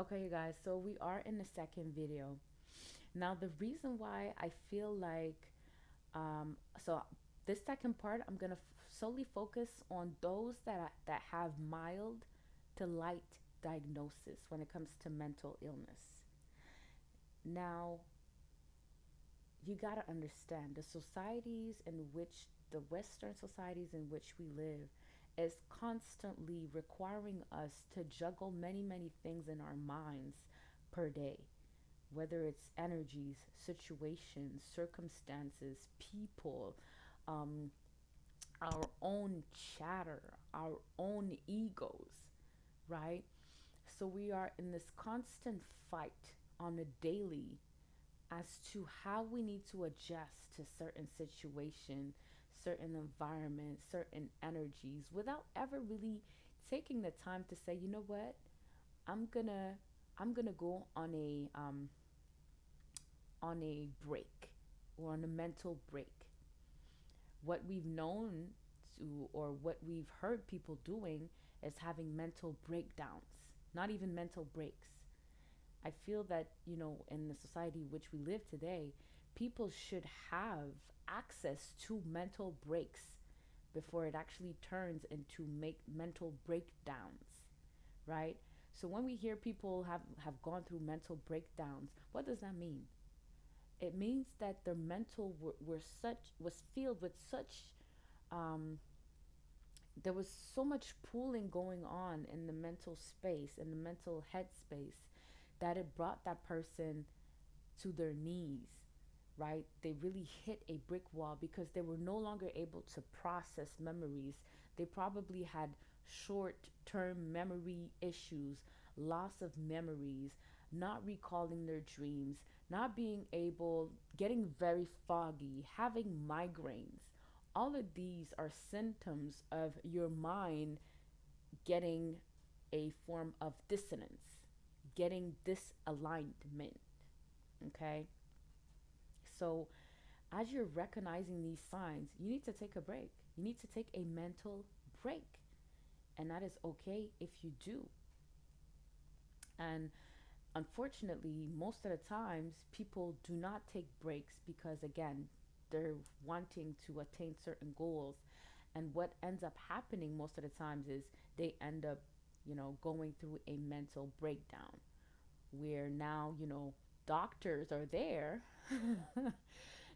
Okay, you guys, so we are in the second video. Now, the reason why I feel like, so this second part, I'm gonna solely focus on those that have mild to light diagnosis when it comes to mental illness. Now, you gotta understand the societies in which the Western societies in which we live is constantly requiring us to juggle many, many things in our minds per day, whether it's energies, situations, circumstances, people, um, our own chatter, our own egos, right? So we are in this constant fight on a daily as to how we need to adjust to certain situations, certain environments, certain energies without ever really taking the time to say, you know what, I'm gonna I'm gonna go on a break or on a mental break. What we've known to, or what we've heard people doing, is having mental breakdowns, not even mental breaks. I feel that, in the society in which we live today, people should have access to mental breaks before it actually turns into make mental breakdowns, right? So when we hear people have gone through mental breakdowns, what does that mean? It means that their mental was filled with such um, there was so much pooling going on in the mental space, in the mental headspace, that it brought that person to their knees, right? They really hit a brick wall because they were no longer able to process memories. They probably had short term memory issues, loss of memories, not recalling their dreams, not being able, getting very foggy, having migraines. All of these are symptoms of your mind getting a form of dissonance, getting disalignment. Okay? So, as you're recognizing these signs, you need to take a break. You need to take a mental break. And that is okay if you do. And unfortunately, most of the times, people do not take breaks because, again, they're wanting to attain certain goals. And what ends up happening most of the times is they end up, going through a mental breakdown where now, doctors are there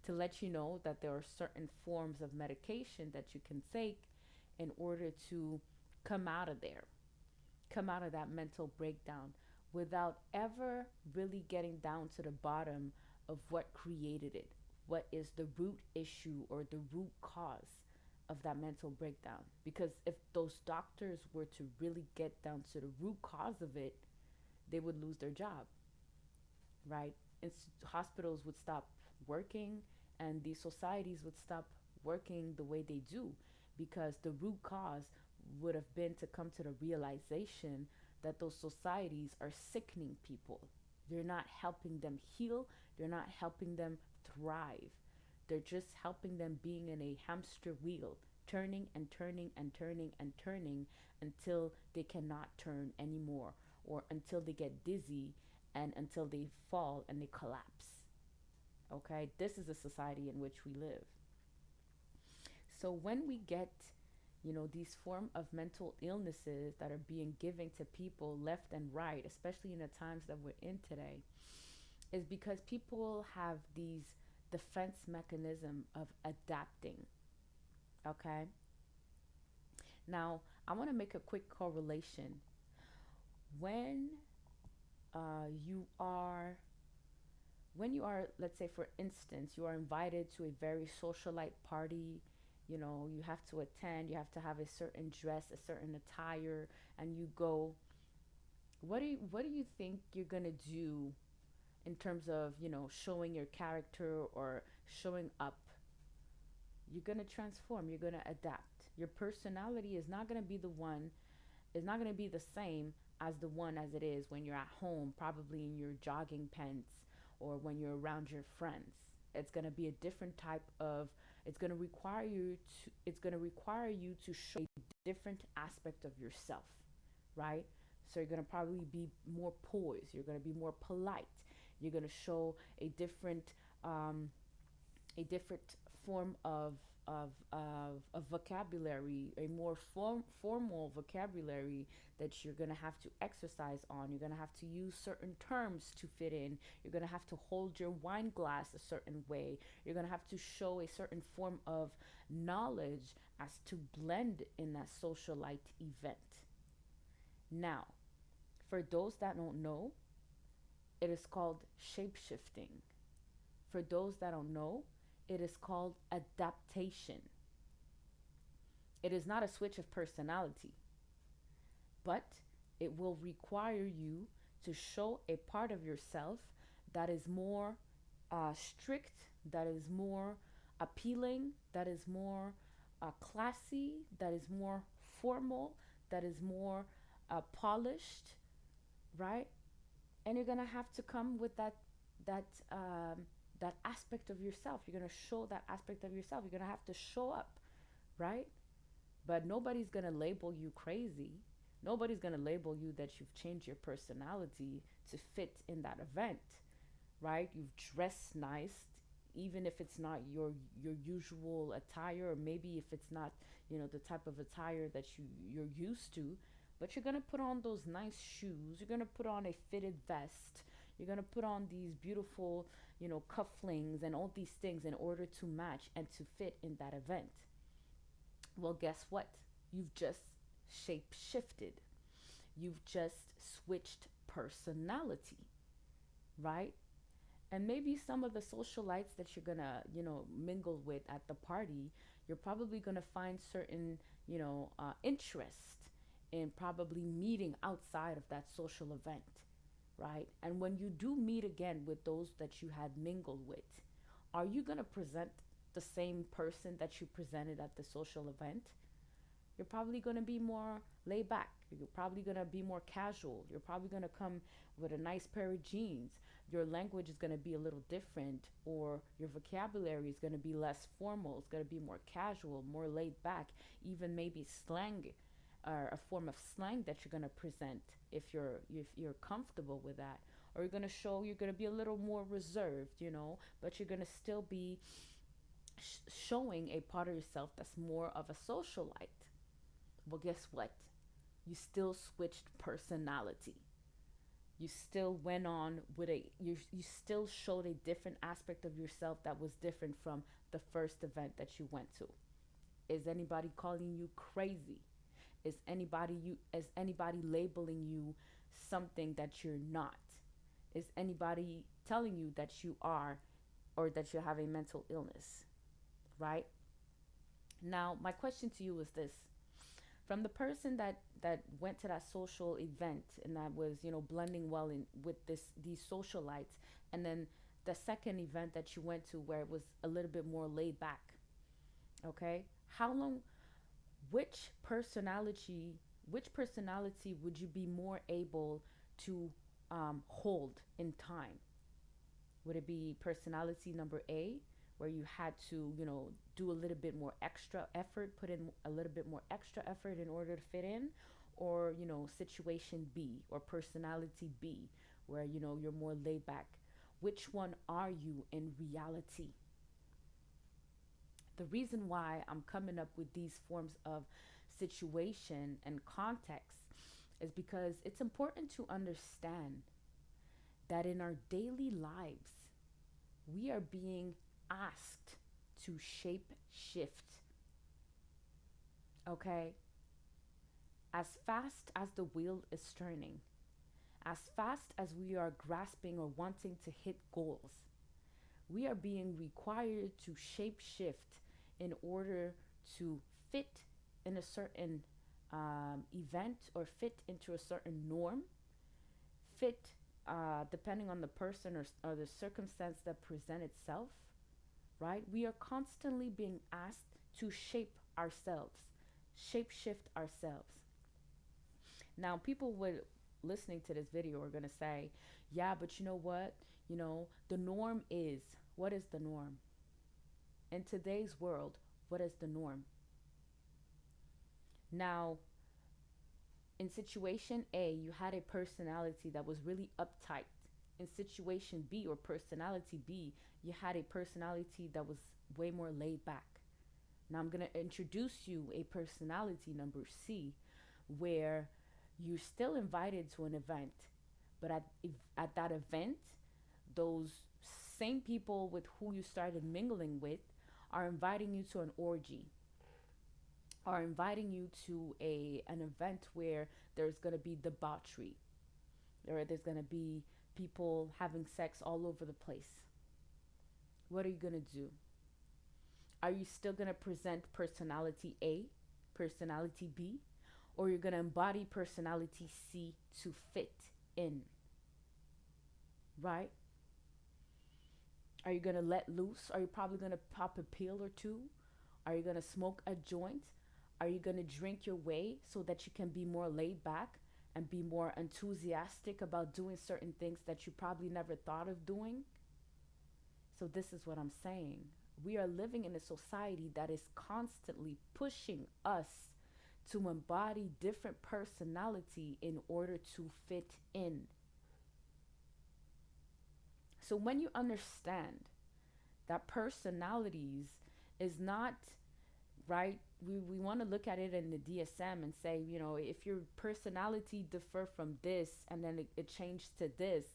to let you know that there are certain forms of medication that you can take in order to come out of there, come out of that mental breakdown without ever really getting down to the bottom of what created it. What is the root issue or the root cause of that mental breakdown? Because if those doctors were to really get down to the root cause of it, they would lose their job, right? And hospitals would stop working, and these societies would stop working the way they do, because the root cause would have been to come to the realization that those societies are sickening people. They're not helping them heal, they're not helping them thrive. They're just helping them being in a hamster wheel, turning and turning and turning and turning until they cannot turn anymore, or until they get dizzy and until they fall and they collapse. Okay, this is the society in which we live. So when we get, these form of mental illnesses that are being given to people left and right, especially in the times that we're in today, is because people have these defense mechanism of adapting. Okay. Now, I want to make a quick correlation. When you are let's say, for instance, you are invited to a very socialite party, you have to attend, you have to have a certain dress, a certain attire, and you go. What do you think you're going to do in terms of, showing your character or showing up? You're going to transform, you're going to adapt. Your personality is not going to be the one, is not going to be the same as the one as it is when you're at home, probably in your jogging pants, or when you're around your friends. It's going to be a different type of, it's going to require you to show a different aspect of yourself, right? So you're going to probably be more poised. You're going to be more polite. You're going to show um, a different form of vocabulary, a more formal vocabulary that you're going to have to exercise on. You're going to have to use certain terms to fit in. You're going to have to hold your wine glass a certain way. You're going to have to show a certain form of knowledge as to blend in that socialite event. Now, for those that don't know, it is called shape shifting. For those that don't know, it is called adaptation. It is not a switch of personality, but it will require you to show a part of yourself that is more strict, that is more appealing, that is more classy, that is more formal, that is more polished, right? And you're gonna have to come with that that aspect of yourself. You're gonna show that aspect of yourself. You're gonna have to show up, right? But nobody's gonna label you crazy. Nobody's gonna label you that you've changed your personality to fit in that event, right? You've dressed nice, even if it's not your usual attire, or maybe if it's not the type of attire that you're used to. But you're gonna put on those nice shoes. You're gonna put on a fitted vest. You're gonna put on these beautiful, cufflings and all these things in order to match and to fit in that event. Well, guess what? You've just shape shifted. You've just switched personality, right? And maybe some of the socialites that you're gonna, mingle with at the party, you're probably gonna find certain, interest in probably meeting outside of that social event, right? And when you do meet again with those that you had mingled with, are you gonna present the same person that you presented at the social event? You're probably going to be more laid back. You're probably going to be more casual. You're probably going to come with a nice pair of jeans. Your language is going to be a little different, or your vocabulary is going to be less formal. It's going to be more casual, more laid back, even maybe slang or a form of slang that you're going to present if you're comfortable with that. Or you're going to be a little more reserved, but you're going to still be showing a part of yourself that's more of a socialite. Well, guess what? You still switched personality. You still went on with you still showed a different aspect of yourself that was different from the first event that you went to. Is anybody calling you crazy? Is anybody labeling you something that you're not? Is anybody telling you that you are, or that you have a mental illness, right? Now, my question to you is this: from the person that went to that social event and that was blending well in with these socialites, and then the second event that you went to where it was a little bit more laid back, okay, how long which personality would you be more able to hold in time? Would it be personality number A, where you had to, do a little bit more extra effort, put in a little bit more extra effort in order to fit in? Or, situation B or personality B, where, you're more laid back? Which one are you in reality? The reason why I'm coming up with these forms of situation and context is because it's important to understand that in our daily lives, we are being asked to shape shift, okay? As fast as the wheel is turning, as fast as we are grasping or wanting to hit goals, we are being required to shape shift in order to fit in a certain event, or fit into a certain norm, fit depending on the person or the circumstance that present itself, right? We are constantly being asked to shape ourselves, shape shift ourselves. Now, people would listening to this video are going to say, yeah, but you know what? The norm is, what is the norm? In today's world, what is the norm? Now, In situation A, you had a personality that was really uptight. In situation B, or personality B, you had a personality that was way more laid back. Now I'm going to introduce you a personality number C, where you're still invited to an event, but at that event, those same people with who you started mingling with are inviting you to an orgy, are inviting you to a an event where there's going to be debauchery, or there's going to be people having sex all over the place. What are you going to do? Are you still going to present personality A, personality B, or you're going to embody personality C to fit in, right? Are you going to let loose? Are you probably going to pop a pill or two? Are you going to smoke a joint? Are you going to drink your way so that you can be more laid back and be more enthusiastic about doing certain things that you probably never thought of doing? So, this is what I'm saying. We are living in a society that is constantly pushing us to embody different personality in order to fit in. So when you understand that personalities is not right, we want to look at it in the DSM and say, you know, if your personality differ from this and then it changed to this,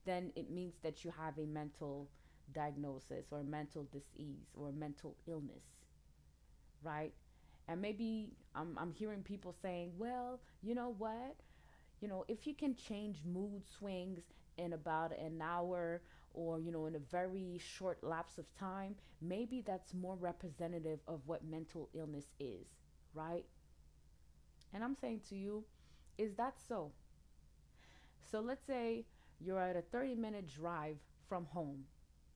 then it means that you have a mental diagnosis or mental disease or mental illness, right? And maybe I'm hearing people saying, well, you know what? You know, if you can change mood swings in about an hour, or, you know, in a very short lapse of time, maybe that's more representative of what mental illness is, right? And I'm saying to you, is that so? So let's say you're at a 30-minute drive from home.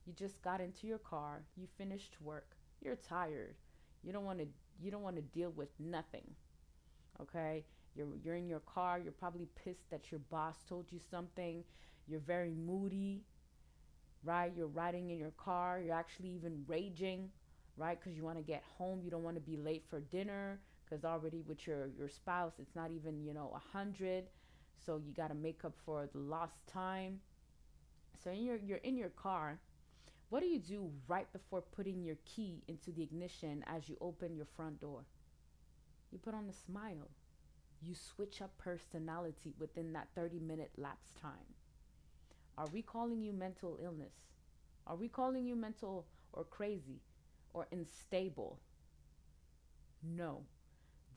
You just got into your car, you finished work, you're tired. You don't want to you don't want to deal with nothing. Okay? You're in your car, you're probably pissed that your boss told you something. You're very moody, right? You're riding in your car, you're actually even raging, right? Because you want to get home, you don't want to be late for dinner, because already with your spouse it's not even, you know, 100, so you got to make up for the lost time. So you're in your car. What do you do right before putting your key into the ignition as you open your front door? You put on a smile. You switch up personality within that 30-minute lapse time. Are we calling you mental illness? Are we calling you mental or crazy or unstable? No.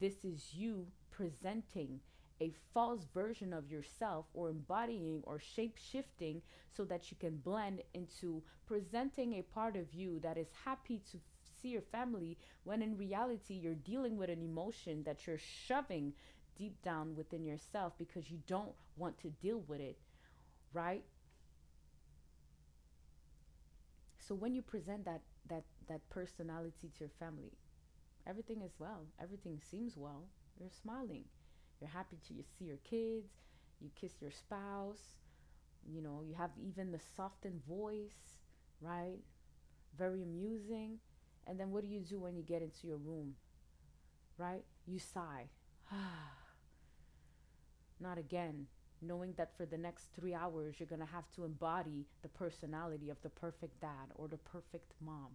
This is you presenting a false version of yourself, or embodying or shape shifting, so that you can blend into presenting a part of you that is happy to see your family, when in reality you're dealing with an emotion that you're shoving deep down within yourself because you don't want to deal with it, right? So when you present that personality to your family, everything is well. Everything seems well. You're smiling. You're happy to see your kids. You kiss your spouse. You know, you have even the softened voice, right? Very amusing. And then what do you do when you get into your room, right? You sigh. Not again. Knowing that for the next 3 hours, you're going to have to embody the personality of the perfect dad or the perfect mom.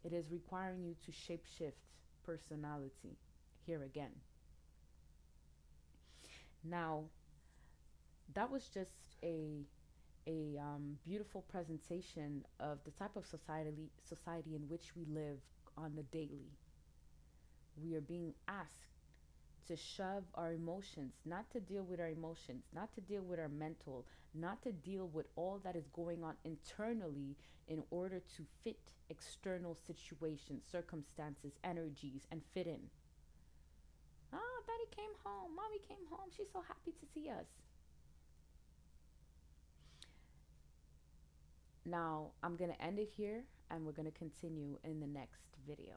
It is requiring you to shapeshift personality here again. Now, that was just a beautiful presentation of the type of society in which we live on the daily. We are being asked to shove our emotions, not to deal with our emotions, not to deal with our mental, not to deal with all that is going on internally in order to fit external situations, circumstances, energies, and fit in. Oh, daddy came home, mommy came home, she's so happy to see us. Now, I'm going to end it here, and we're going to continue in the next video.